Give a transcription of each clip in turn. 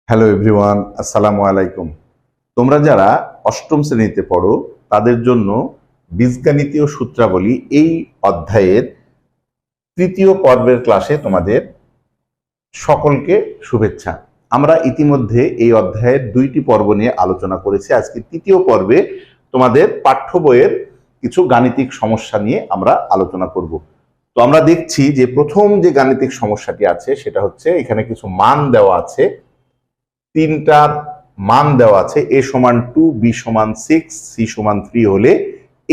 Hello everyone, আসসালামু আলাইকুম। তোমরা যারা অষ্টম শ্রেণীতে পড়ো তাদের জন্য বীজগাণিতীয় সূত্রাবলী এই অধ্যায়ের তৃতীয় পর্বের ক্লাসে তোমাদের সকলকে শুভেচ্ছা। আমরা ইতিমধ্যে এই অধ্যায়ের দুইটি পর্ব নিয়ে আলোচনা করেছি। আজকে তৃতীয় পর্বে তোমাদের পাঠ্য বইয়ের কিছু গাণিতিক সমস্যা নিয়ে আমরা আলোচনা করব। তো আমরা দেখছি যে প্রথম যে গাণিতিক সমস্যাটি আছে সেটা হচ্ছে এখানে কিছু মান দেওয়া আছে, তিনটার মান দেওয়া আছে, a সমান 2, b সমান 6, c সমান 3 হলে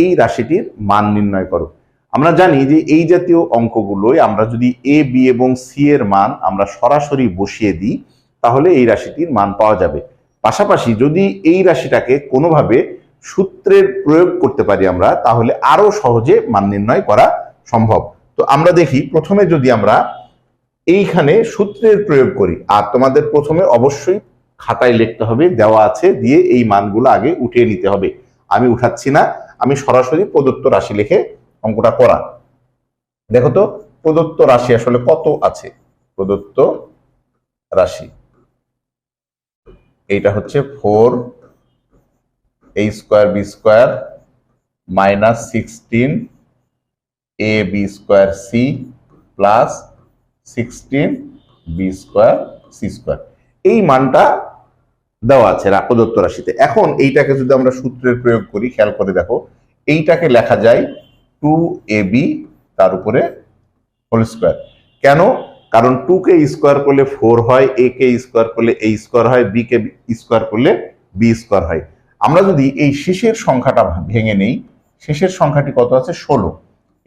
এই রাশিটির মান নির্ণয় করো। আমরা জানি যে এই জাতীয় অঙ্কগুলোয় আমরা যদি a, b এবং c এর মান আমরা সরাসরি বসিয়ে দিই তাহলে এই রাশিটির মান পাওয়া যাবে। পাশাপাশি যদি এই রাশিটাকে কোনোভাবে সূত্রের প্রয়োগ করতে পারি আমরা তাহলে আরো সহজে মান নির্ণয় করা সম্ভব। তো আমরা দেখি প্রথমে যদি আমরা এইখানে সূত্রের প্রয়োগ করি, আর তোমাদের প্রথমে অবশ্যই খাতায় লিখতে হবে, দেওয়া আছে, দিয়ে এই মানগুলো আগে উঠিয়ে নিতে হবে। আমি উঠাচ্ছি না, আমি সরাসরি প্রদত্ত রাশি লিখে অঙ্কটা করা। দেখো তো প্রদত্ত রাশি আসলে কত আছে। প্রদত্ত রাশি এইটা হচ্ছে 4a square b square minus 16ab square c plus 16b square c square, এই মানটা দেওয়া আছে প্রদত্ত রাশিতে। এখন এইটাকে যদি আমরা সূত্রের প্রয়োগ করি, খেয়াল করে দেখো, এইটাকে লেখা যায় 2ab তার উপরে হোল স্কোয়ার। কেন? কারণ 2 কে স্কোয়ার করলে 4 হয়, a কে স্কোয়ার করলে a স্কোয়ার হয়, b কে স্কোয়ার করলে b স্কোয়ার হয়। আমরা যদি এই শেষের সংখ্যাটা ভেঙে নেই, শেষের সংখ্যাটি কত আছে? 16।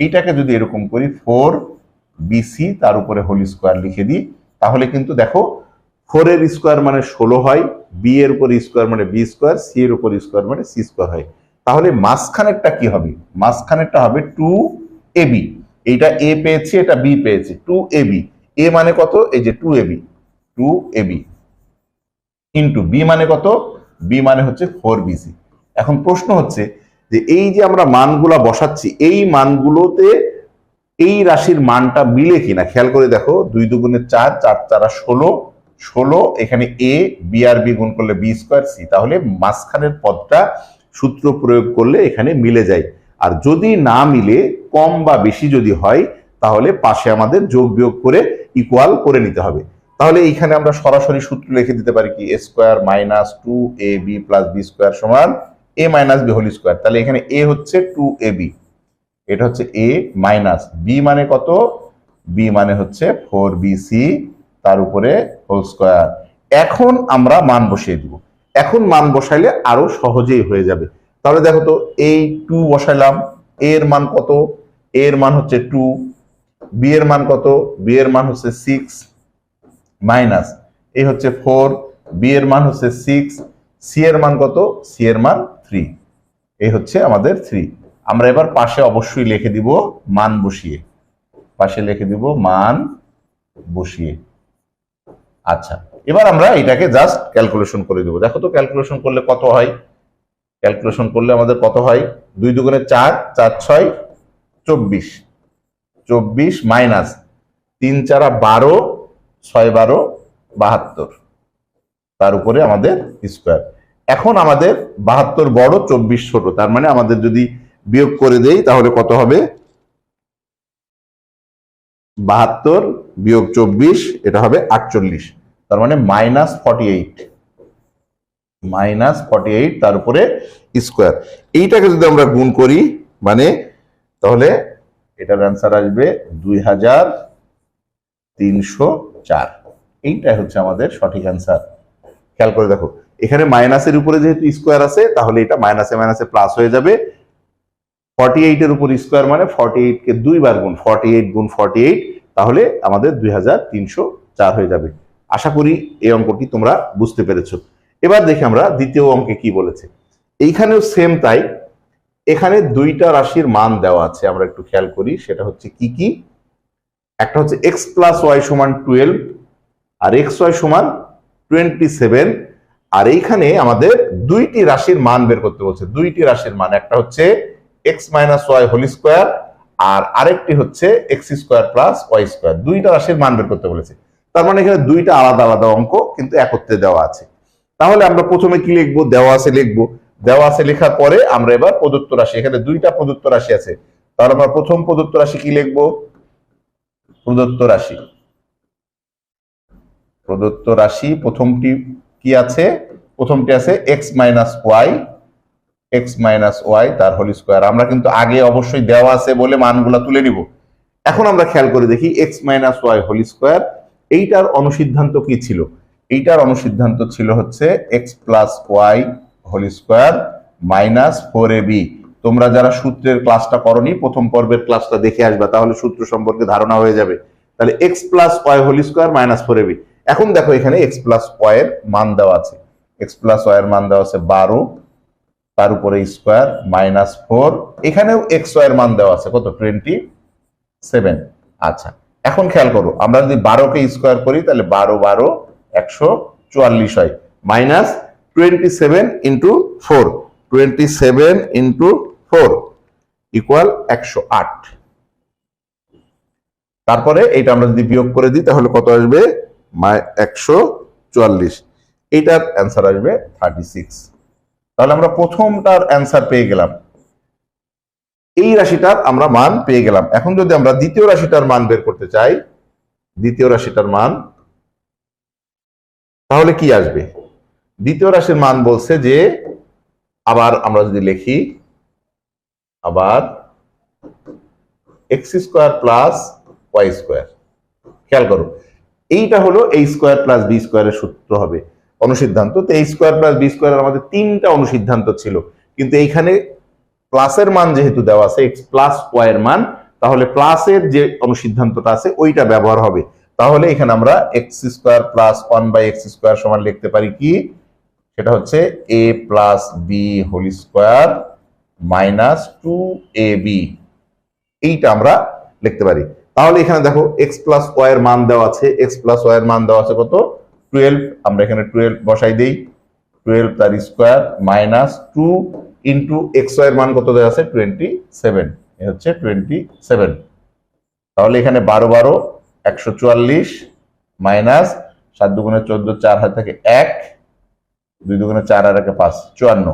এইটাকে যদি এরকম করি 4bc তার উপরে হোল স্কোয়ার লিখে দিই, তাহলে কিন্তু দেখো 4 এর স্কোয়ার মানে 16 হয়, b এর উপর স্কোয়ার মানে b স্কোয়ার, c এর উপর স্কোয়ার মানে c স্কোয়ার হয়। তাহলে মাঝখানেরটা কি হবে? মাঝখানেরটা হবে 2ab। এইটা a পেয়েছি, এটা b পেয়েছি, 2ab। a মানে কত? এই যে 2ab ইন্টু b মানে কত? b মানে হচ্ছে 4bc। এখন প্রশ্ন হচ্ছে যে এই যে আমরা মানগুলা বসাচ্ছি, এই মানগুলোতে এই রাশির মানটা মিলে কিনা খেয়াল করে দেখো। 2 দুগুণে 4, 4 4 16, 16 এখানে a, b আর b গুণ করলে b স্কোয়ার c, তাহলে মাঝখানের পদটা সূত্র প্রয়োগ করলে এখানে মিলে যায়। আর যদি না মিলে, কম বা বেশি যদি হয়, তাহলে পাশে আমাদের যোগ বিয়োগ করে ইকুয়াল করে নিতে হবে। তাহলে এইখানে আমরা সরাসরি সূত্র লিখে দিতে পারি কি? a square minus 2ab plus b square সমান a minus b whole square. তাহলে এখানে a হচ্ছে 2ab, এটা হচ্ছে a মাইনাস b মানে কত? b মানে হচ্ছে 4bc তার উপরে হোল স্কোয়ার। এখন আমরা মান বসিয়ে দিব। এখন মান বসাইলে আরো সহজেই হয়ে যাবে। তাহলে দেখো তো, এই 2 বসাইলাম, a এর মান কত? a এর মান হচ্ছে 2, b এর মান কত? b এর মান হচ্ছে 6 মাইনাস এই হচ্ছে 4, b এর মান হচ্ছে 6, c এর মান কত? c এর মান 3, এই হচ্ছে আমাদের 3। আমরা এবার পাশে অবশ্যই লিখে দিব মান বসিয়ে, পাশে লিখে দিব মান বসিয়ে। আচ্ছা, এবার আমরা এটাকে জাস্ট ক্যালকুলেশন করে দেব। দেখো তো ক্যালকুলেশন করলে কত হয়? ক্যালকুলেশন করলে আমাদের কত হয়? 2 দুগুণে 4, 4 6 24, 24 মাইনাস 3 4 12, 6 12 72 তার উপরে আমাদের স্কোয়ার। এখন আমাদের 72 বড়, 24 ছোট, তার মানে আমাদের যদি বিয়োগ করে দেই তাহলে কত হবে? 72 বিয়োগ 24, এটা হবে 48, তার মানে -48 তার উপরে স্কোয়ার। এইটাকে যদি আমরা গুণ করি মানে, তাহলে এটার অ্যান্সার আসবে 2304। এইটাই হচ্ছে আমাদের সঠিক অ্যান্সার। খেয়াল করে দেখো, এখানে মাইনাসের উপরে যেহেতু স্কোয়ার আছে, তাহলে এটা মাইনাসে মাইনাসে প্লাস হয়ে যাবে। 48 এর উপর স্কোয়ার মানে 48 কে 2 বার গুণ, 48 গুণ 48, তাহলে আমাদের 2304 হয়ে যাবে। আশা করি এই অঙ্কটি তোমরা বুঝতে পেরেছো। এবার দেখি আমরা দ্বিতীয় অঙ্কে কি বলেছে। এইখানেও সেম তাই, এখানে দুইটা রাশির মান দেওয়া আছে, আমরা একটু খেয়াল করি সেটা হচ্ছে কি কি। একটা হচ্ছে x প্লাস ওয়াই সমান 12 আর xy সমান 27। আর এইখানে আমাদের দুইটি রাশির মান বের করতে বলছে। দুইটি রাশির মান, একটা হচ্ছে x minus y whole square আর আরেকটি হচ্ছে x square plus y square. দুইটা রাশির মান বের করতে বলেছে। তার মানে এখানে দুইটা আলাদা আলাদা অঙ্ক কিন্তু একত্রে দেওয়া আছে। তাহলে আমরা প্রথমে কি লিখবো, দেওয়া আছে লিখবো। দেওয়া আছে লেখার পরে আমরা এবার প্রদত্ত রাশি, এখানে দুইটা প্রদত্ত রাশি আছে, তাহলে আমরা প্রথম প্রদত্ত রাশি কি লিখবো, প্রদত্ত রাশি। প্রদত্ত রাশি প্রথমটি কি আছে, প্রথমটি আছে এক্স মাইনাস ওয়াই তার হোল স্কোয়ার। আমরা কিন্তু আগে অবশ্যই দেওয়া আছে বলে মানগুলা তুলে নিব। এখন আমরা খেয়াল করে দেখি x minus y whole square, এইটার অনুসিদ্ধান্ত কি ছিল? এইটার অনুসিদ্ধান্ত ছিল হচ্ছে x plus y whole square minus 4ab। তোমরা যারা সূত্রের ক্লাসটা করনি, প্রথম পর্বের ক্লাসটা দেখে আসবা, তাহলে সূত্র সম্পর্কে ধারণা হয়ে যাবে। তাহলে x plus y whole square minus 4ab। এখন দেখো এখানে এক্স প্লাস ওয়াই এর মান দেওয়া আছে, এক্স প্লাস ওয়াই এর মান দেওয়া আছে 12, তার উপরে স্কোয়ার মাইনাস 4, এখানেও এক্স ওয়াই এর মান দেওয়া আছে কত, 27। আচ্ছা, এখন খেয়াল করো, আমরা যদি 12কে স্কোয়ার করি তাহলে 12 144 হয়, মাইনাস 27 ইন্টু 4, 27 ইন্টু 4 ইকুয়াল 108। তারপরে এটা আমরা যদি বিয়োগ করে দিই তাহলে কত আসবে, 144, এইটার অ্যান্সার আসবে 36। তাহলে আমরা প্রথমটার অ্যান্সার পেয়ে গেলাম, এই রাশিটার আমরা মান পেয়ে গেলাম। এখন যদি আমরা দ্বিতীয় রাশিটার মান বের করতে চাই, দ্বিতীয় রাশিটার মান, তাহলে কি আসবে? দ্বিতীয় রাশির মান বলছে যে, আবার আমরা যদি লিখি, আবার x square plus y square. খেয়াল করো, এইটা হলো এই স্কোয়ার প্লাস বি স্কোয়ারের সূত্র হবে, অনুসিদ্ধান্ত। তো এই স্কোয়ার প্লাস বি স্কোয়ারের আমাদের তিনটা অনুসিদ্ধান্ত ছিল, কিন্তু এইখানে প্লাসের মান যেহেতু দেওয়া আছে এক্স প্লাস ওয়াই এর মান, তাহলে প্লাসের যে অনুসিদ্ধান্তটা আছে ওইটা ব্যবহার হবে। তাহলে এখানে আমরা x square plus 1/x square সমান লিখতে পারি কি, সেটা হচ্ছে a plus b whole square minus 2ab, এইটা আমরা লিখতে পারি। তাহলে এখানে দেখো এক্স প্লাস ওয়াই এর মান দেওয়া আছে, এক্স প্লাস ওয়াই এর মান দেওয়া আছে কত, 12, আমরা এখানে 12 বসাই দেই, 12 তার square minus 2 into x y এর মান কত দেওয়া আছে, 27, এ হচ্ছে 27। তাহলে এখানে 12 144 মাইনাস 7 দুগুণে 14, 4 হাতে থাকে 1, 2 দুগুণে 4 আর 1 5, 54।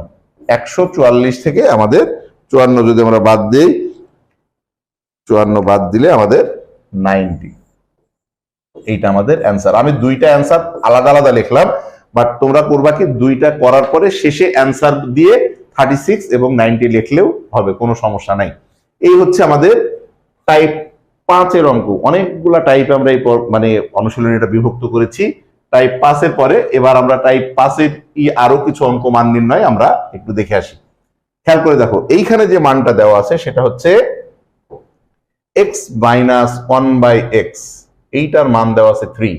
144 থেকে আমাদের 54 যদি আমরা বাদ দিই, 54 বাদ দিলে আমাদের 90, এইটা আমাদের অ্যান্সার। আমি দুইটা অ্যান্সার আলাদা আলাদা লিখলাম, বাট তোমরা করবা কি, দুইটা করার পরে শেষে অ্যান্সার দিয়ে 36 এবং 90 লিখলেও হবে, কোনো সমস্যা নাই। এই হচ্ছে আমাদের টাইপ 5 এর অঙ্ক। অনেকগুলা টাইপে আমরা এই মানে অনুশীলনীটা বিভক্ত করেছি। টাইপ 5 এর পরে এবার আমরা টাইপ 5 এর আরো কিছু অঙ্ক মান নির্ণয় আমরা একটু দেখে আসি। খেয়াল করে দেখো, এইখানে যে মানটা দেওয়া আছে সেটা হচ্ছে x মাইনাস 1/x, এইটার মান দেওয়া আছে 3,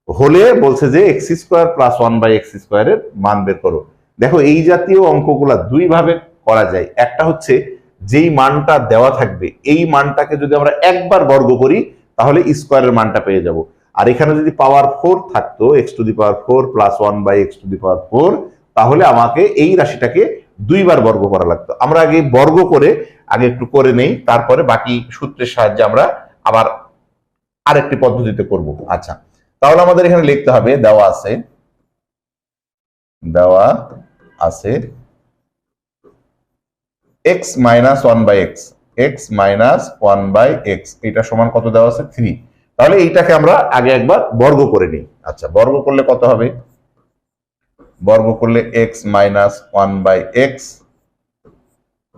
হলে বলছে যে এক্স স্কোয়ার প্লাস 1/x স্কোয়ারের মান বের করো। দেখো, এই জাতীয় অঙ্কগুলা দুই ভাবে করা যায়। একটা হচ্ছে যেই মানটা দেওয়া থাকবে এই মানটাকে যদি আমরা একবার বর্গ করি তাহলে স্কোয়ারের মানটা পেয়ে যাব। আর এখানে যদি পাওয়ার 4 থাকতো, x to the power 4 plus 1/x to the power 4, তাহলে আমাকে এই রাশিটাকে দুইবার বর্গ করা লাগতো। আমরা আগে বর্গ করে আগে একটু করে নেই, তারপরে বাকি সূত্রের সাহায্যে আমরা আবার আরেকটি পদ্ধতিতে করব। আচ্ছা, তাহলে আমাদের এখানে লিখতে হবে, দেওয়া আছে x minus 1/x, x minus 1/x, এটা সমান কত দেওয়া আছে, 3। তাহলে এইটাকে আমরা আগে একবার বর্গ করে নিই। আচ্ছা, বর্গ করলে কত হবে, বর্গ করলে x মাইনাস 1/x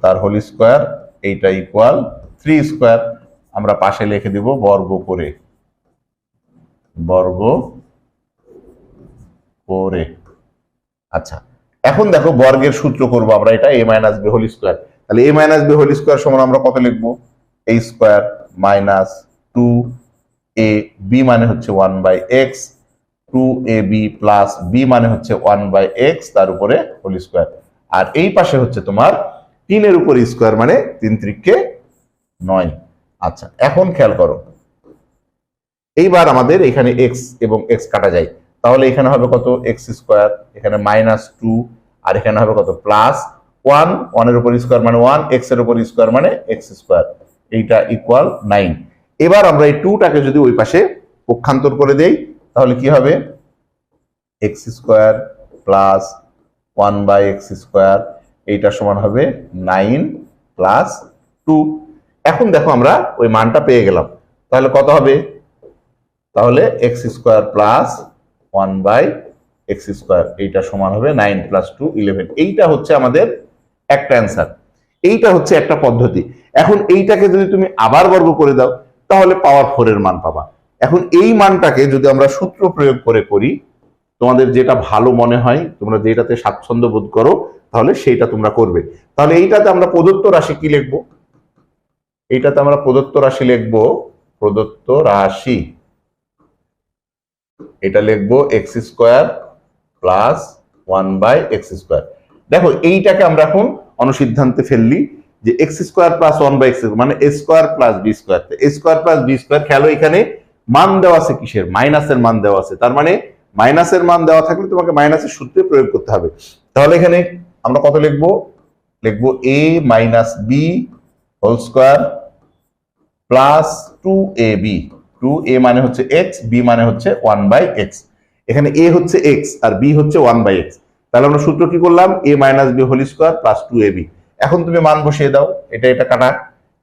তার হোল স্কোয়ার, এইটা ইকুয়াল 3 স্কোয়ার। আমরা পাশে লিখে দিব বর্গ করে, আচ্ছা, এখন দেখো বর্গের সূত্র করব আমরা, এটা a minus b whole square. তাহলে a minus b whole square সমান আমরা কত লিখবো, a স্কোয়ার মাইনাস 2ab মানে হচ্ছে 1/x, 2ab প্লাস b মানে হচ্ছে 1/x তার উপরে হোল স্কোয়ার। আর এই পাশে হচ্ছে তোমার 3 এর উপর স্কোয়ার মানে 3 × 9। আচ্ছা, এখন খেয়াল করো, এইবার আমাদের এখানে x এবং x কাটা যায়, তাহলে এখানে হবে কত, এক্স স্কোয়ার, এখানে মাইনাস 2, আর এখানে হবে কত, প্লাস 1, 1 এর উপর স্কোয়ার মানে 1, x এর উপর স্কোয়ার মানে x স্কোয়ার, এইটা ইকুয়াল 9। এবার আমরা এই 2টাকে যদি ওই পাশে পক্ষান্তর করে দেই তাহলে কি হবে এক্স স্কোয়ার প্লাস 1/x², এইটা সমান হবে 9 প্লাস 2। এখন দেখো আমরা ওই মানটা পেয়ে গেলাম, তাহলে কত হবে, তাহলে x² প্লাস 1/x², এইটা সমান হবে 9 প্লাস 2 11। এইটা হচ্ছে আমাদের একটা অ্যান্সার, এইটা হচ্ছে একটা পদ্ধতি। এখন এইটাকে যদি তুমি আবার বর্গ করে দাও তাহলে পাওয়ার 4 এর মান পাবা। এখন এই মানটাকে যদি আমরা সূত্র প্রয়োগ করে করি, তোমাদের যেটা ভালো মনে হয়, তোমরা যেটাতে স্বাচ্ছন্দ্য বোধ করো, তাহলে সেইটা তোমরা করবে। তাহলে এইটাতে আমরা প্রদত্ত রাশি কি লিখবো, এইটাতে আমরা প্রদত্ত রাশি লিখবো, প্রদত্ত রাশি এটা লিখবো x² প্লাস 1/x²। দেখো এইটাকে আমরা এখন অনুসিদ্ধান্তে ফেললি যে x² প্লাস 1/x মানে a² plus b²। a² plus b², খেলো এখানে মান দেওয়া আছে কিসের, মাইনাসের মান দেওয়া আছে, তার মানে মাইনাসের মান দেওয়া থাকলে তোমাকে মাইনাসের সূত্রে প্রয়োগ করতে হবে। তাহলে এখানে আমরা কত লিখবো, লিখবো a - b whole square plus 2ab। 2a মানে হচ্ছে x, b মানে হচ্ছে 1/x। এখানে a হচ্ছে x আর b হচ্ছে 1/x। তাহলে আমরা সূত্র কি করলাম, a - b whole square plus 2ab। এখন তুমি মান বসিয়ে দাও, এটা কাটা,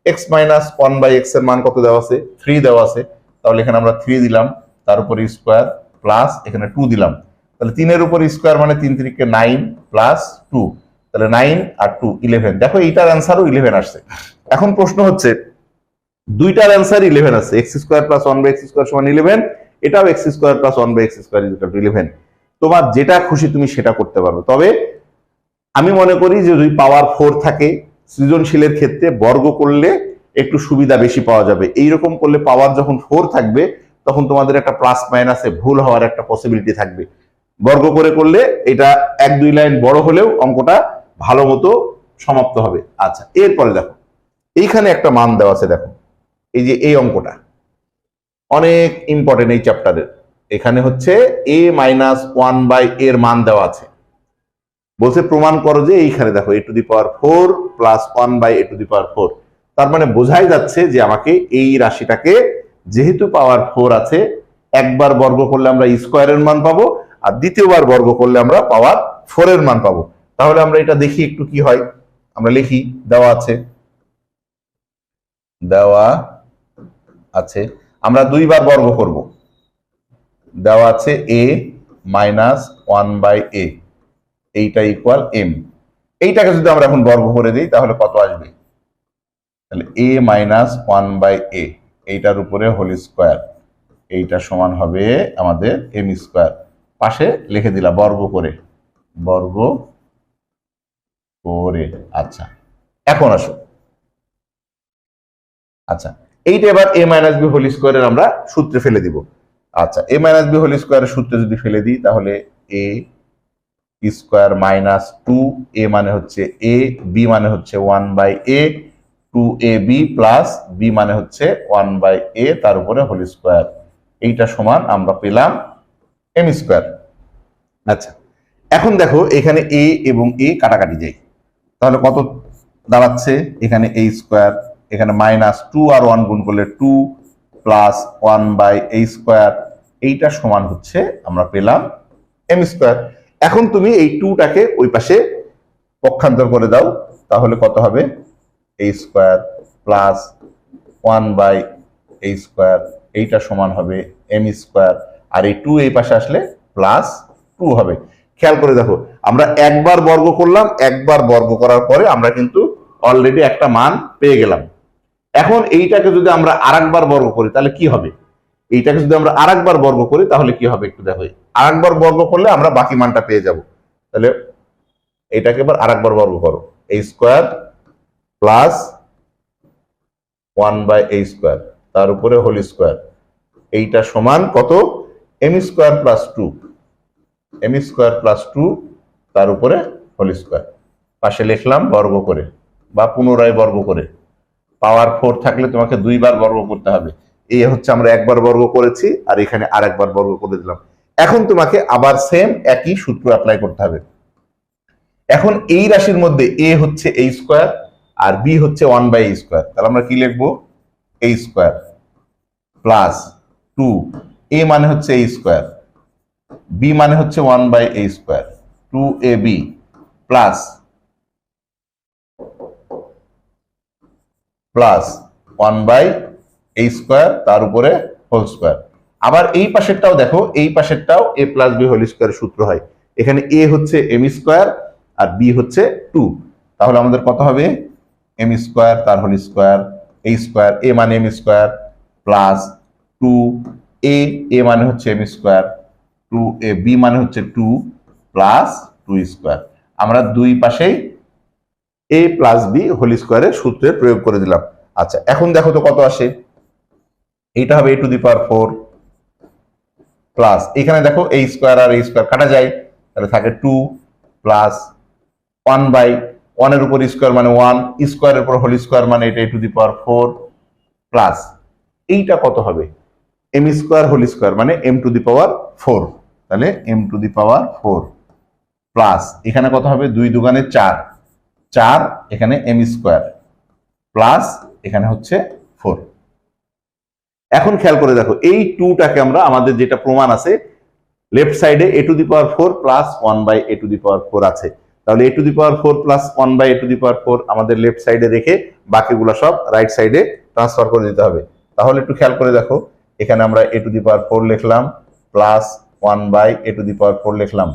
x - 1/x এর মান কত দেওয়া আছে, 3 দেওয়া আছে। তাহলে এখানে আমরা 3 দিলাম, তার উপরে স্কয়ার প্লাস এখানে 2 দিলাম। তাহলে 3 এর উপর স্কয়ার মানে 3 × 3 = 9 প্লাস 2, তাহলে 9 আর 2 11। দেখো এইটার অ্যান্সারও 11 আসছে। এখন প্রশ্ন হচ্ছে দুইটার অ্যান্সার 11 আছে, x² প্লাস 1/x² সমান 11, এটাও x² প্লাস 1/x² = 11। তোমার যেটা খুশি তুমি সেটা করতে পারো। তবে আমি মনে করি যে যদি পাওয়ার 4 থাকে, সৃজনশীলের ক্ষেত্রে বর্গ করলে একটু সুবিধা বেশি পাওয়া যাবে। এইরকম করলে পাওয়ার যখন 4 থাকবে তখন তোমাদের একটা প্লাস মাইনাসে ভুল হওয়ার একটা পসিবিলিটি থাকবে। বর্গ করে করলে এটা 1-2 লাইন বড় হলেও অঙ্কটা ভালো মতো সমাপ্ত হবে। আচ্ছা, এরপরে দেখো এইখানে একটা মান দেওয়া আছে, দেখো এই যে এই অঙ্কটা অনেক ইম্পর্টেন্ট এই চ্যাপ্টারের। এখানে হচ্ছে a - 1/a এর মান দেওয়া আছে, বলছে প্রমাণ করো যে এইখানে দেখো a⁴ প্লাস 1/a⁴। তার মানে বোঝাই যাচ্ছে যে আমাকে এই রাশিটাকে যেহেতু পাওয়ার 4 আছে, একবার বর্গ করলে আমরা স্কয়ারের মান পাবো, আর দ্বিতীয়বার বর্গ করলে আমরা পাওয়ার 4 এর মান পাবো। তাহলে আমরা এটা দেখি একটু কি হয়। আমরা লিখি, দেওয়া আছে আমরা 2 বার বর্গ করব। দেওয়া আছে a - 1/a, এইটা ইকুয়াল m। এইটাকে যদি আমরা এখন বর্গ করে দিই তাহলে কত আসবে, তাহলে a - 1/a এইটার উপরে হোল স্কয়ার, এইটা সমান হবে আমাদের m²। পাশে লিখে দিলাম বর্গ করে। আচ্ছা, এখন আসো, আচ্ছা এইটা এবার a - b হোল স্কয়ারের আমরা সূত্রে ফেলে দিব। আচ্ছা, a - b হোল স্কয়ারের সূত্রে যদি ফেলে দিই তাহলে a² - 2a মানে হচ্ছে a, b মানে হচ্ছে 1/a, 2ab প্লাস b মানে হচ্ছে 1/a তার উপরে হোল স্কয়ার, এইটা সমান আমরা পেলাম m²। আচ্ছা, এখন দেখো এখানে a এবং a কাটাকাটি যায়, তাহলে কত দাঁড়াচ্ছে, এখানে a², এখানে -2 আর 1 গুণ করলে 2 প্লাস 1/a², এইটা সমান হচ্ছে আমরা পেলাম m²। এখন তুমি এই 2টাকে ওই পাশে পক্ষান্তর করে দাও, তাহলে কত হবে, a² প্লাস 1/a², এইটা সমান হবে m², আর এই 2 এই পাশে আসলে প্লাস 2 হবে। খেয়াল করে দেখো, আমরা একবার বর্গ করলাম, একবার বর্গ করার পরে আমরা কিন্তু অলরেডি একটা মান পেয়ে গেলাম। এখন এইটাকে যদি আমরা আরেকবার বর্গ করি তাহলে কি হবে, এইটাকে যদি আমরা আরেকবার বর্গ করি তাহলে কি হবে একটু দেখো। আরেকবার বর্গ করলে আমরা বাকি মানটা পেয়ে যাব। তাহলে এটাকে এবার আরেকবার বর্গ করো, a² প্লাস 1/a², তার উপরে হোল স্কয়ার, এইটা সমান কত, m² প্লাস 2 তার উপরে হোল স্কয়ার। পাশে লিখলাম বর্গ করে বা পুনরায় বর্গ করে। পাওয়ার 4 থাকলে তোমাকে 2 বার বর্গ করতে হবে। এই হচ্ছে আমরা একবার বর্গ করেছি আর এখানে আরেকবার বর্গ করে দিলাম। এখন তোমাকে আবার সেম একই সূত্র অ্যাপ্লাই করতে হবে। এখন এই রাশির মধ্যে a হচ্ছে a² আর b হচ্ছে 1/a², তাহলে আমরা কি লিখবো, a² প্লাস 2 এ মানে হচ্ছে a স্কোয়ার, বি মানে হচ্ছে 1/a square, 2ab plus 1/a square তার উপরে হোল স্কোয়ার। আবার এই পাশেরটাও দেখো, এই পাশেরটাও a প্লাস বি হোল স্কোয়ারের সূত্র হয়। এখানে a হচ্ছে m স্কোয়ার আর b হচ্ছে 2, তাহলে আমাদের কত হবে m স্কোয়ার তার whole square, a square, a মানে m স্কোয়ার প্লাস 2a মানে হচ্ছে m স্কোয়ার, 2ab মানে হচ্ছে 2 প্লাস 2 স্কোয়ার। আমরা দুই পাশেই a প্লাস বি হোল স্কোয়ারের সূত্রে প্রয়োগ করে দিলাম। আচ্ছা, এখন দেখো তো কত আসে। এইটা হবে a to the power 4 plus, এখানে দেখো a স্কোয়ার আর a স্কোয়ার কাটা যায়, তাহলে থাকে 2 প্লাস 1/1 এর উপর স্কোয়ার মানে 1, স্কোয়ারের উপর হোল স্কোয়ার মানে এটা a to the power 4 plus এইটা কত হবে m স্কোয়ার হোল স্কোয়ার মানে m টু দি পাওয়ার 4, তাহলে m to the power 4 plus এখানে কত হবে 2 দুগুণে 4, 4 এখানে m স্কোয়ার প্লাস এখানে হচ্ছে 4। এখন খেয়াল করে দেখো, এই 2টাকে আমরা আমাদের যেটা প্রমাণ আছে লেফট সাইডে a to the power 4 plus 1/a to the power 4 আছে, তাহলে a to the power 4 plus 1/a to the power 4 আমাদের লেফট সাইডে রেখে বাকিগুলো সব রাইট সাইডে ট্রান্সফার করে দিতে হবে। তাহলে একটু খেয়াল করে দেখো, এখানে আমরা a টু দি পাওয়ার 4 লিখলাম plus 1/a to the power 4 লিখলাম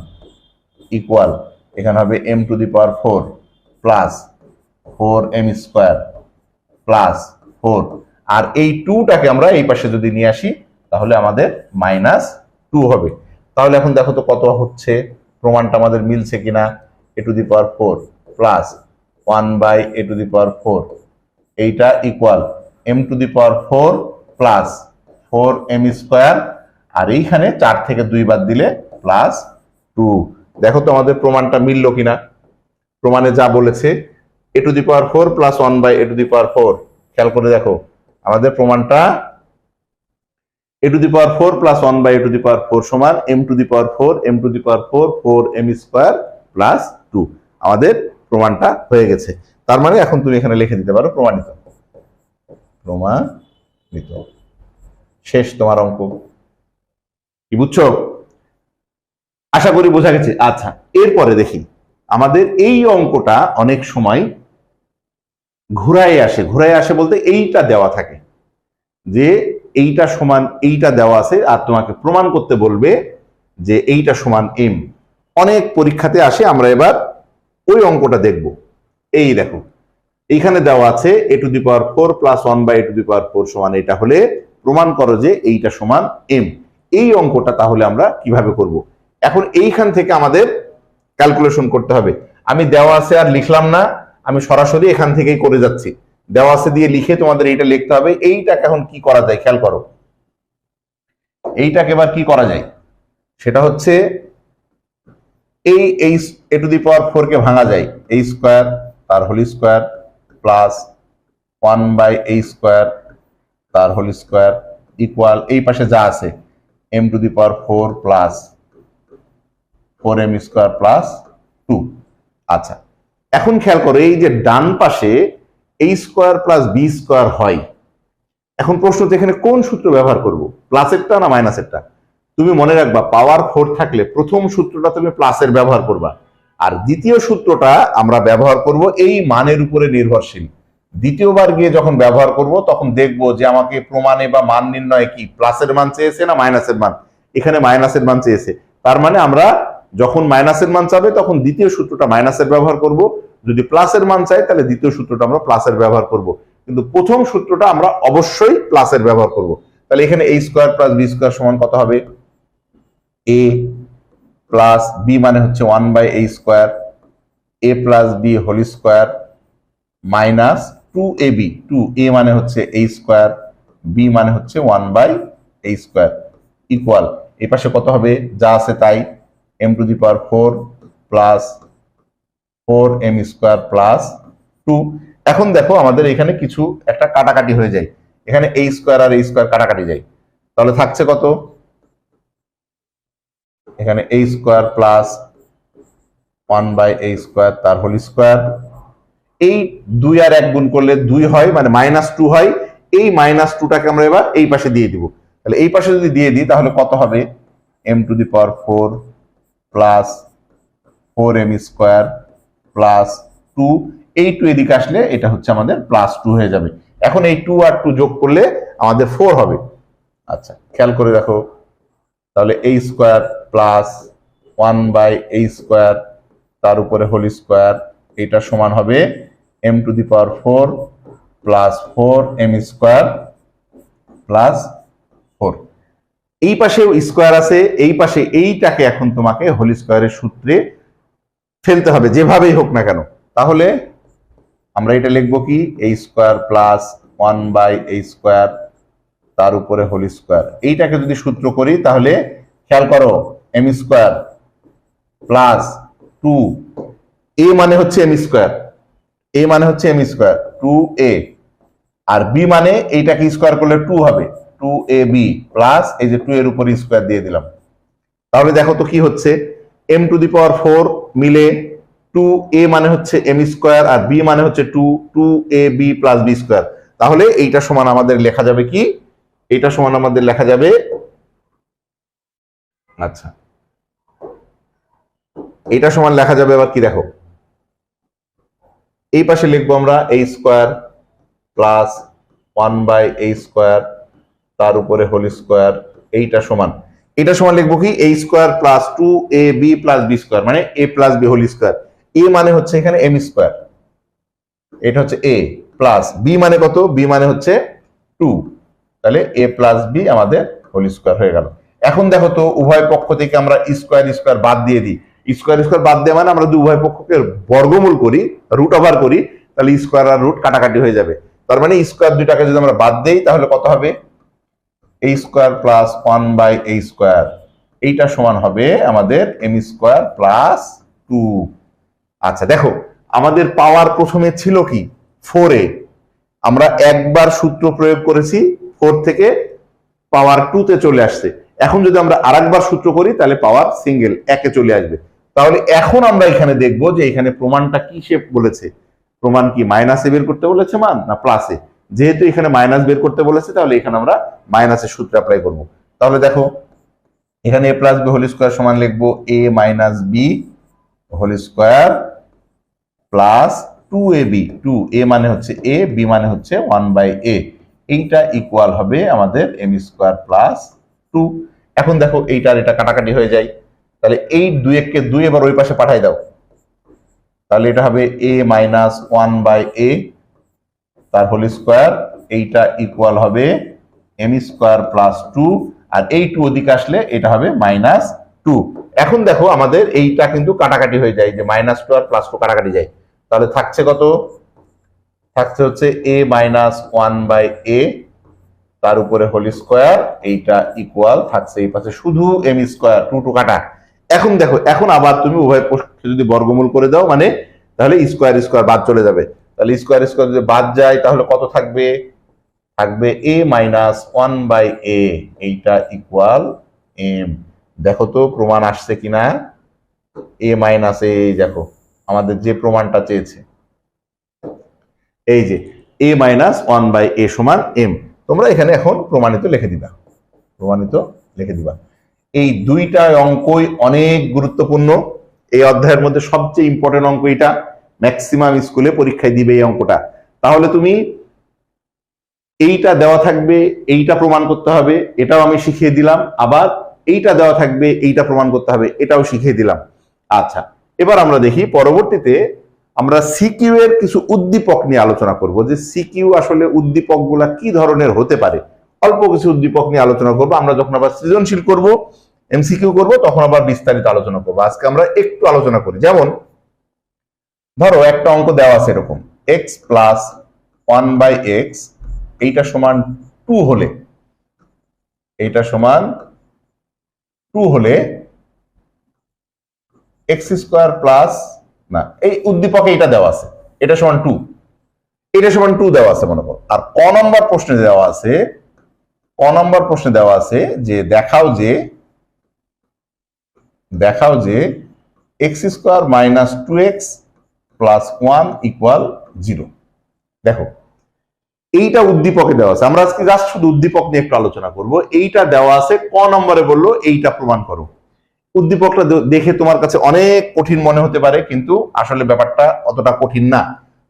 ইকুয়াল, এখানে হবে m to the power 4 plus 4m square plus 4, আর এই 2টাকে আমরা এই পাশে যদি নিয়ে আসি তাহলে আমাদের -2 হবে। তাহলে এখন দেখো তো কত হচ্ছে, প্রমাণটা আমাদের মিলছে কিনা। a to the power 4 plus 1/a to the power 4 এইটা equal m to the power 4 plus 4m square, আর এইখানে 4 থেকে 2 বাদ দিলে প্লাস 2। দেখো তো আমাদের প্রমাণটা মিললো কিনা। প্রমাণে যা বলেছে a to the power 4 plus 1/a to the power 4, খেয়াল করে দেখো আমাদের প্রমাণটা a to the power 4 plus 1/a to the power 4 সমান m to the power 4 m to the power 4 4m square plus 2। আমাদের প্রমাণটা হয়ে গেছে। তার মানে এখন তুমি এখানে লিখে দিতে পারো প্রমাণিত। প্রমাণিত, শেষ তোমার অঙ্ক। কি বুঝছো? আশা করি বোঝা গেছে। আচ্ছা, এরপরে দেখি আমাদের এই অঙ্কটা অনেক সময় ঘুরায় আসে। ঘুরায় আসে বলতে এইটা দেওয়া থাকে যে এইটা সমান এইটা দেওয়া আছে আর তোমাকে প্রমাণ করতে বলবে যে এইটা সমান m। অনেক পরীক্ষাতে আসে, আমরা এবার ওই অঙ্কটা দেখব। এই দেখো এইখানে দেওয়া আছে a to the power 4 plus 1/a to the power 4 সমান এটা হলে প্রমাণ করো যে এইটা সমান m। এই অঙ্কটা তাহলে আমরা কিভাবে করব? এখন এইখান থেকে আমাদের ক্যালকুলেশন করতে হবে। আমি দেওয়া আছে আর লিখলাম না, আমি সরাসরি এখান থেকেই করে যাচ্ছি। দেওয়া আছে দিয়ে লিখে তোমাদের এইটা লিখতে হবে। এইটাকে এখন কি করা যায় খেয়াল করো, এইটাকে এবার কি করা যায় সেটা হচ্ছে এই a টু দি পাওয়ার 4 কে ভাঙা যায় a স্কোয়ার তার whole square plus 1/a square তার হোল স্কোয়ার ইকুয়াল এই পাশে যা আছে m to the power 4 plus 4m square plus 2। আচ্ছা, এখন খেয়াল করো এই যে ডান পাশে a square plus b square হয়। এখন প্রশ্ন হচ্ছে এখানে কোন সূত্র ব্যবহার করব, প্লাসেরটা না মাইনাসেরটা? তুমি মনে রাখবা পাওয়ার 4 থাকলে প্রথম সূত্রটা তুমি প্লাসের ব্যবহার করবা, আর দ্বিতীয় সূত্রটা আমরা ব্যবহার করব এই মানের উপরে নির্ভরশীল। দ্বিতীয়বার গিয়ে যখন ব্যবহার করব তখন দেখবো যে আমাকে প্রমাণে বা মান নির্ণয়ে কি প্লাসের মান চেয়েছে না মাইনাসের মান। এখানে মাইনাসের মান চেয়েছে, তার মানে আমরা যখন মাইনাসের মান চাবে তখন দ্বিতীয় সূত্রটা মাইনাসের ব্যবহার করব, যদি প্লাসের মান চাই তাহলে দ্বিতীয় সূত্রটা আমরা প্লাসের ব্যবহার করব, কিন্তু প্রথম সূত্রটা আমরা অবশ্যই প্লাসের ব্যবহার করব। তাহলে এখানে a square plus b square সমান কত হবে, a প্লাস বি মানে হচ্ছে 1/a square, a plus b whole square minus 2ab, 2a মানে হচ্ছে a স্কোয়ার, b মানে হচ্ছে 1/a স্কোয়ার ইকুয়াল এই পাশে কত হবে যা আছে তাই m to the power 4 plus 4m square plus 2। এখন দেখো আমাদের এখানে কিছু একটা কাটাকাটি হয়ে যায়, এখানে a স্কোয়ার আর a স্কোয়ার কাটাকাটি যায়, তাহলে থাকছে কত, এখানে a square plus 1/a square তার হোল স্কোয়ার। এই 2 আর 1 গুণ করলে 2 হয় মানে -2 হয়। এই -2টাকে আমরা এবার এই পাশে দিয়ে দিব, তাহলে এই পাশে যদি দিয়ে দিই তাহলে কত হবে, m⁴ প্লাস 4m² প্লাস 2, এই 2 এদিকে আসলে এটা হচ্ছে আমাদের +2 হয়ে যাবে। এখন এই 2 আর 2 যোগ করলে আমাদের 4 হবে। আচ্ছা খেয়াল করে দেখো, তাহলে a² প্লাস 1/a² তার উপরে হোল স্কোয়ার, এটা সমান হবে m⁴ প্লাস 4m² প্লাস 4। এই পাশেও স্কোয়ার আছে, এই পাশে এইটাকে এখন তোমাকে হোল স্কোয়ারের সূত্রে ফেলতে হবে যেভাবেই হোক না কেন। তাহলে আমরা এটা লিখবো কি, a² প্লাস 1/a² তার উপরে হোল স্কোয়ার। এইটাকে যদি সূত্র করি তাহলে খেয়াল করো, m² প্লাস 2, a মানে হচ্ছে m², a মানে হচ্ছে m², 2a, আর b মানে এইটাকে স্কোয়ার করলে 2 হবে, 2ab প্লাস এই যে 2 এর উপর স্কোয়ার দিয়ে দিলাম। তাহলে দেখো তো কি হচ্ছে, m⁴ মিলে 2a মানে হচ্ছে m² আর b মানে হচ্ছে 2ab প্লাস b²। তাহলে এইটা সমান আমাদের লেখা যাবে কি, এটা সমান আমাদের লেখা যাবে, আচ্ছা এটা সমান লেখা যাবে আবার কি, দেখো এই পাশে লিখবো আমরা a² প্লাস 1/a² তার উপরে হোল স্কোয়ার, এইটা সমান, এটা সমান লিখবো কি, a² plus 2ab plus b², মানে a plus b whole square. a মানে হচ্ছে এখানে m², এটা হচ্ছে a, প্লাস b মানে কত, b মানে হচ্ছে 2, তাহলে a প্লাস b আমাদের হোল স্কোয়ার হয়ে গেল। এখন দেখো তো উভয় পক্ষ থেকে আমরা স্কোয়ার বাদ দিয়ে দিই, স্কোয়ার বাদ দেওয়া মানে আমরা যদি উভয় পক্ষকে বর্গমূল করি, রুট ওভার করি, তাহলে স্কোয়ার আর রুট কাটাকাটি হয়ে যাবে। তার মানে স্কোয়ার দুইটাকে যদি আমরা বাদ দেই তাহলে কত হবে, a² প্লাস 1/a², এইটা সমান হবে আমাদের m² প্লাস 2। আচ্ছা দেখো আমাদের পাওয়ার প্রথমে ছিল কি 4a, আমরা একবার সূত্র প্রয়োগ করেছি 4 থেকে পাওয়ার 2 তে চলে আসছে। এখন যদি আমরা আরেকবার সূত্র করি তাহলে পাওয়ার সিঙ্গেল 1 এ চলে আসবে। তাহলে এখন আমরা এখানে দেখবো যে এখানে প্রমাণটা কি শেপ বলেছে, প্রমাণ কি মাইনাসে বের করতে বলেছে মান না প্লাসে। যেহেতু এখানে মাইনাস বের করতে বলেছে তাহলে এখানে আমরা মাইনাসের সূত্র অ্যাপ্লাই করব। তাহলে দেখো এখানে a plus b whole square সমান লিখবো a minus b whole square plus 2ab, 2a মানে হচ্ছে a, b মানে হচ্ছে 1/a, এইটা ইকুয়াল হবে আমাদের m² প্লাস 2। এখন দেখো এইটার এটা কাটাকাটি হয়ে যায়, তাহলে এই 2 কে 2 এবার ওই পাশে পাঠাই দাও, তাহলে এটা হবে a মাইনাস 1/a তার হোল স্কোয়ার, এইটা ইকুয়াল হবে m² প্লাস 2, আর এই 2 ওদিকে আসলে এটা হবে -2। এখন দেখো আমাদের এইটা কিন্তু কাটাকাটি হয়ে যায়, যে -2 আর +2 কাটাকাটি যায়, তাহলে থাকছে কত, থাকছে হচ্ছে a মাইনাস 1/a তার উপরে হোল স্কোয়ার, এইটা ইকুয়াল থাকছে এই পাশে শুধু m², 2 কাটা। এখন দেখো এখন আবার তুমি উভয় পক্ষে যদি বর্গমূল করে দাও মানে তাহলে স্কোয়ার বাদ চলে যাবে, তাহলে স্কোয়ার যদি বাদ যায় তাহলে কত থাকবে, থাকবে a মাইনাস 1/a, এইটা ইকুয়াল m। দেখো তো প্রমাণ আসছে কিনা, a মাইনাস a, দেখো আমাদের যে প্রমাণটা চেয়েছে, এই যে a মাইনাস 1/a সমান m। তোমরা এখানে এখন প্রমাণিত লিখে দিবা, প্রমাণিত লিখে দিবা। এই দুইটা অঙ্কই অনেক গুরুত্বপূর্ণ, এই অধ্যায়ের মধ্যে সবচেয়ে ইম্পর্টেন্ট অঙ্ক এটা, ম্যাক্সিমাম স্কুলে পরীক্ষায় দিবে এই অঙ্কটা। তাহলে তুমি এইটা দেওয়া থাকবে, এইটা প্রমাণ করতে হবে, এটাও আমি শিখিয়ে দিলাম, আবার এইটা দেওয়া থাকবে, এইটা প্রমাণ করতে হবে, এটাও শিখিয়ে দিলাম। আচ্ছা এবার আমরা দেখি পরবর্তীতে আমরা সিকিউ এর কিছু উদ্দীপক নিয়ে আলোচনা করব, যে সিকিউ আসলে উদ্দীপক গুলা কি ধরনের হতে পারে। অল্প কিছু উদ্দীপক নিয়ে আলোচনা করব, আমরা যখন আবার সৃজনশীল করব, এমসিকিউ করব, তখন আবার বিস্তারিত আলোচনা করব। আজকে আমরা একটু আলোচনা করি। যেমন ধরো একটা অঙ্ক দেওয়া আছে এরকম, x প্লাস 1/x এইটা সমান 2 হলে, এইটা সমান 2 হলে x² প্লাস, না এই উদ্দীপকে এটা দেওয়া আছে, এটা সমান 2, এটা সমান 2 দেওয়া আছে মনে করো। আর ক নম্বর প্রশ্নে দেওয়া আছে, ক নম্বর প্রশ্নে দেওয়া আছে যে দেখাও যে x² minus 2x plus 1 equal 0। দেখো এইটা উদ্দীপকে দেওয়া আছে, আমরা আজকে জাস্ট শুধু উদ্দীপক নিয়ে একটু আলোচনা করব। এইটা দেওয়া আছে, ক নম্বরে বললো এইটা প্রমাণ করো। উদ্দীপকটা দেখে তোমার কাছে অনেক কঠিন মনে হতে পারে, কিন্তু আসলে ব্যাপারটা অতটা কঠিন না।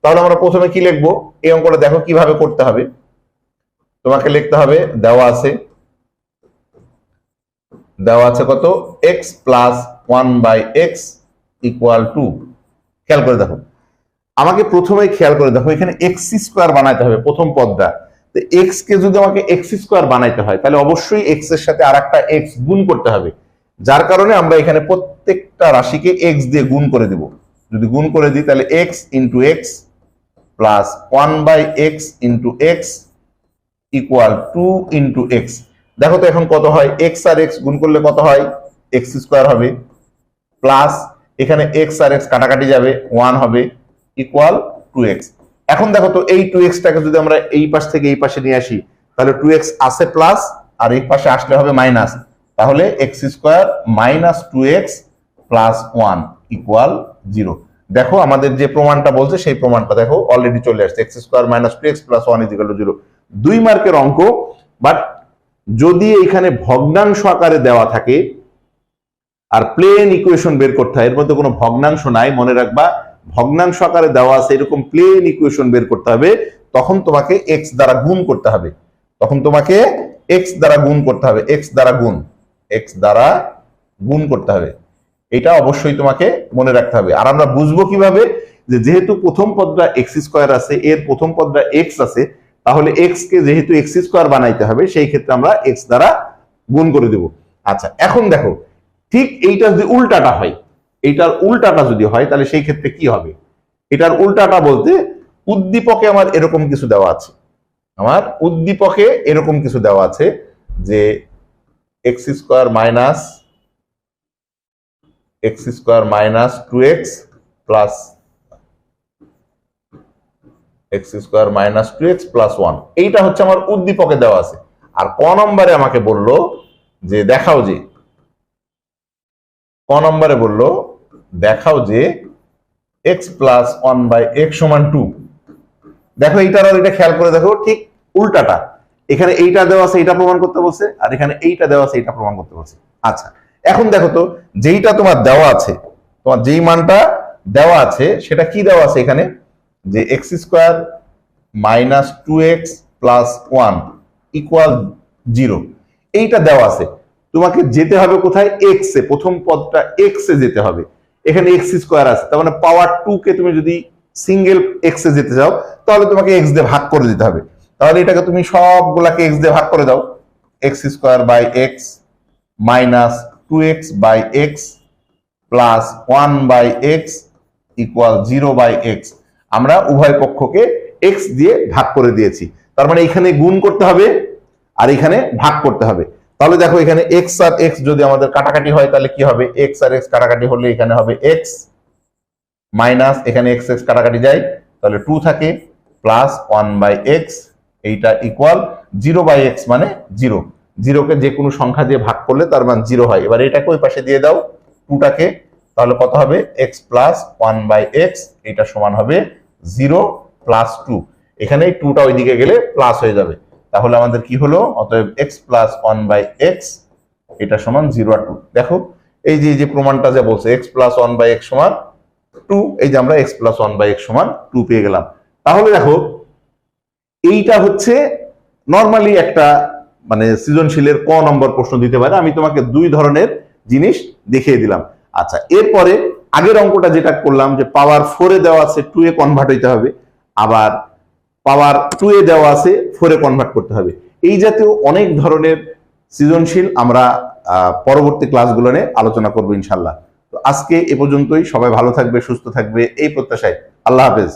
তাহলে আমরা প্রথমে কি লিখবো, এই অঙ্কটা দেখো কিভাবে করতে হবে। তোমাকে লিখতে হবে, দেওয়া আছে কত, x plus 1/x equal to, খেয়াল করে দেখো, আমাকে প্রথমে খেয়াল করে দেখো এখানে এক্স স্কোয়ার বানাইতে হবে প্রথম পদটা। তো এক্স কে যদি আমাকে এক্স স্কোয়ার বানাইতে হয়, তাহলে অবশ্যই এক্স এর সাথে আর একটা এক্স গুণ করতে হবে, যার কারণে আমরা এখানে প্রত্যেকটা রাশিকে এক্স দিয়ে গুণ করে দিব। যদি গুণ করে দিই তাহলে x into x plus 1/x into x equal 2 into x. দেখো তো এখন কত হয়, এক্স আর এক্স গুণ করলে কত হয়, এক্স স্কোয়ার হবে, প্লাস এখানে এক্স আর এক্স কাটাকাটি যাবে, 1 হবে, ইকুয়াল 2x। এখন দেখো তো এই 2x টাকে যদি আমরা এই পাশ থেকে এই পাশে নিয়ে আসি, তাহলে 2x আসে প্লাস, আর এই পাশে আসলে হবে মাইনাস, তাহলে x square minus 2x plus 1 equal 0। দেখো আমাদের যে প্রমাণটা বলছে সেই প্রমাণটা দেখো অলরেডি চলে আসছে, x square minus 2x plus 1 equal 0। 2 মার্কের অঙ্ক, বাট যদি এখানে ভগ্নাংশ আকারে দেওয়া থাকে আর প্লেন ইকুয়েশন বের করতে হয়, এর মধ্যে কোনো ভগ্নাংশ নাই, মনে রাখবা ভগ্নাংশ আকারে দেওয়া আছে এরকম প্লেন ইকুয়েশন বের করতে হবে, তখন তোমাকে এক্স দ্বারা গুণ করতে হবে, তখন তোমাকে এক্স দ্বারা গুণ করতে হবে, এক্স দ্বারা গুণ করতে হবে। এটা অবশ্যই তোমাকে মনে রাখতে হবে। আর আমরা বুঝবো কিভাবে, যে যেহেতু প্রথম পদটা এক্স স্কোয়ার আছে, এর প্রথম পদটা এক্স আছে, তাহলে এক্স কে যেহেতু এক্স স্কোয়ার বানাইতে হবে, সেই ক্ষেত্রে আমরা এক্স দ্বারা গুণ করে দেব। আচ্ছা, এখন দেখো ঠিক এইটা যদি উল্টাটা হয়, এইটার উল্টাটা যদি হয়, তাহলে সেই ক্ষেত্রে কি হবে, এটার উল্টাটা বলতে উদ্দীপকে আমার এরকম কিছু দেওয়া আছে, যে x square minus 2x plus +1, এইটা হচ্ছে আমার উদ্দীপকে দেওয়া আছে। আর ক নম্বরে আমাকে বললো যে দেখাও যে x প্লাস 1/x সমান 2। দেখো এইটার আর এটা খেয়াল করে দেখো, ঠিক উল্টাটা, এখানে এইটা দেওয়া আছে এটা প্রমাণ করতে বলছে, আর এখানে এইটা দেওয়া আছে এটা প্রমাণ করতে বলছে। আচ্ছা, এখন দেখো তো যেইটা তোমার দেওয়া আছে, তোমার যেই মানটা দেওয়া আছে সেটা কি দেওয়া আছে এখানে, যে x square minus 2x plus 1 equal 0, এইটা দেওয়া আছে। তোমাকে যেতে হবে কোথায়, এক্স এ, প্রথম পদটা এক্স এ যেতে হবে। এখানে এক্স স্কোয়ার আছে, তার মানে পাওয়ার 2 কে তুমি যদি সিঙ্গেল এক্স এ যেতে চাও, তাহলে তোমাকে এক্স দিয়ে ভাগ করে দিতে হবে। তাহলে এটাকে তুমি সবগুলাকে এক্স দিয়ে ভাগ করে দাও, x square by x minus 2x by x plus 1/x equal 0/x। আমরা উভয় পক্ষকে এক্স দিয়ে ভাগ করে দিয়েছি, তার মানে এখানে গুণ করতে হবে আর এখানে ভাগ করতে হবে। তাহলে দেখো এখানে এক্স আর এক্স যদি আমাদের কাটাকাটি হয়, তাহলে কি হবে, এক্স আর এক্স কাটাকাটি হলে এখানে হবে এক্স মাইনাস, এখানে এক্স এক্স কাটাকাটি যায়, তাহলে 2 থাকে, প্লাস 1/x, এইটা ইকুয়াল 0/x মানে 0। 0কে যে কোনো সংখ্যা দিয়ে ভাগ করলে তার মান 0 হয়। এবার এটাকে ওই পাশে দিয়ে দাও 2টাকে, তাহলে কত হবে, x প্লাস 1/x, এটা সমান হবে 0 প্লাস 2। এখানে 2টা ওইদিকে গেলে প্লাস হয়ে যাবে, তাহলে আমাদের কি হলো, অতএব x প্লাস 1/x এটা সমান 0 আর 2। দেখো এই যে প্রমাণটা যা বলছে x প্লাস 1/x সমান 2, এই যে আমরা x প্লাস 1/x সমান 2 পেয়ে গেলাম। তাহলে দেখো এইটা হচ্ছে নর্মালি একটা মানে সৃজনশীলের ক নম্বর প্রশ্ন দিতে পারে। আমি তোমাকে 2 ধরনের জিনিস দেখিয়ে দিলাম। আচ্ছা, এরপরে আগের অঙ্কটা যেটা করলাম, যে পাওয়ার 4 এ দেওয়া আছে 2 এ কনভার্ট হইতে হবে, আবার পাওয়ার 2 এ দেওয়া আছে 4 এ কনভার্ট করতে হবে। এই জাতীয় অনেক ধরনের সৃজনশীল আমরা পরবর্তী ক্লাসগুলো নিয়ে আলোচনা করবো ইনশাল্লাহ। তো আজকে এ পর্যন্তই। সবাই ভালো থাকবে, সুস্থ থাকবে এই প্রত্যাশায়। আল্লাহ হাফেজ।